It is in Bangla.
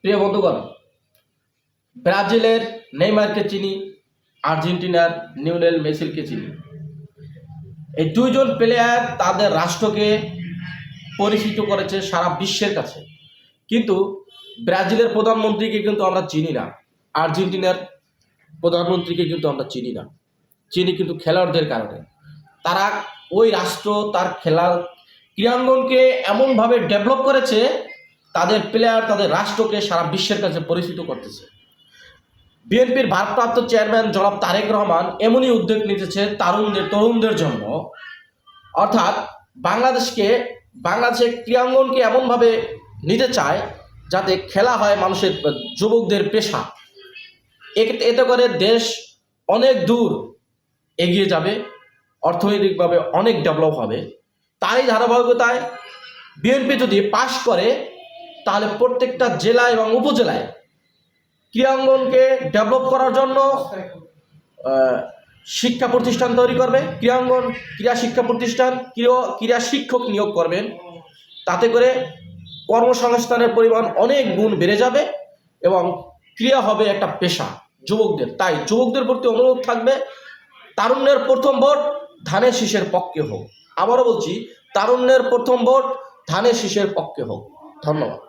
প্রিয় বন্ধুগণ, ব্রাজিলের নেইমারকে চিনি, আর্জেন্টিনার লিওনেল মেসিকে চিনি। এই দুইজন প্লেয়ার তাদের রাষ্ট্রকে পরিচিত করেছে সারা বিশ্বের কাছে। কিন্তু ব্রাজিলের প্রধানমন্ত্রীকে কিন্তু আমরা চিনি না, আর্জেন্টিনার প্রধানমন্ত্রীকে কিন্তু আমরা চিনি না। চিনি কিন্তু খেলোয়াড়দের কারণে। তারা ওই রাষ্ট্র তার খেলার ক্রীড়াঙ্গনকে এমনভাবে ডেভেলপ করেছে, তাদের প্লেয়ার তাদের রাষ্ট্রকে সারা বিশ্বের কাছে পরিচিত করতেছে। বিএনপির ভারপ্রাপ্ত চেয়ারম্যান জনাব তারেক রহমান এমনই উদ্যোগ নিতেছে তরুণদের জন্য, অর্থাৎ বাংলাদেশের ক্রীড়াঙ্গনকে এমনভাবে নিতে চায় যাতে খেলা হয় মানুষের যুবকদের পেশা। এতে করে দেশ অনেক দূর এগিয়ে যাবে, অর্থনৈতিকভাবে অনেক ডেভেলপ হবে। তারই ধারাবাহিকতায় বিএনপি যদি পাশ করে, তাহলে প্রত্যেকটা জেলা এবং উপজেলায় ক্রীড়াঙ্গনকে ডেভেলপ করার জন্য শিক্ষা প্রতিষ্ঠান তৈরি করবে। ক্রীড়া শিক্ষা প্রতিষ্ঠান, ক্রীড়া শিক্ষক নিয়োগ করবেন। তাতে করে কর্মসংস্থানের পরিমাণ অনেক গুণ বেড়ে যাবে এবং ক্রীড়া হবে একটা পেশা যুবকদের। তাই যুবকদের প্রতি অনুরোধ থাকবে, তারুণ্যের প্রথম ভোট ধানের শীষের পক্ষে হোক। আবারও বলছি, তারুণ্যের প্রথম ভোট ধানের শীষের পক্ষে হোক। ধন্যবাদ।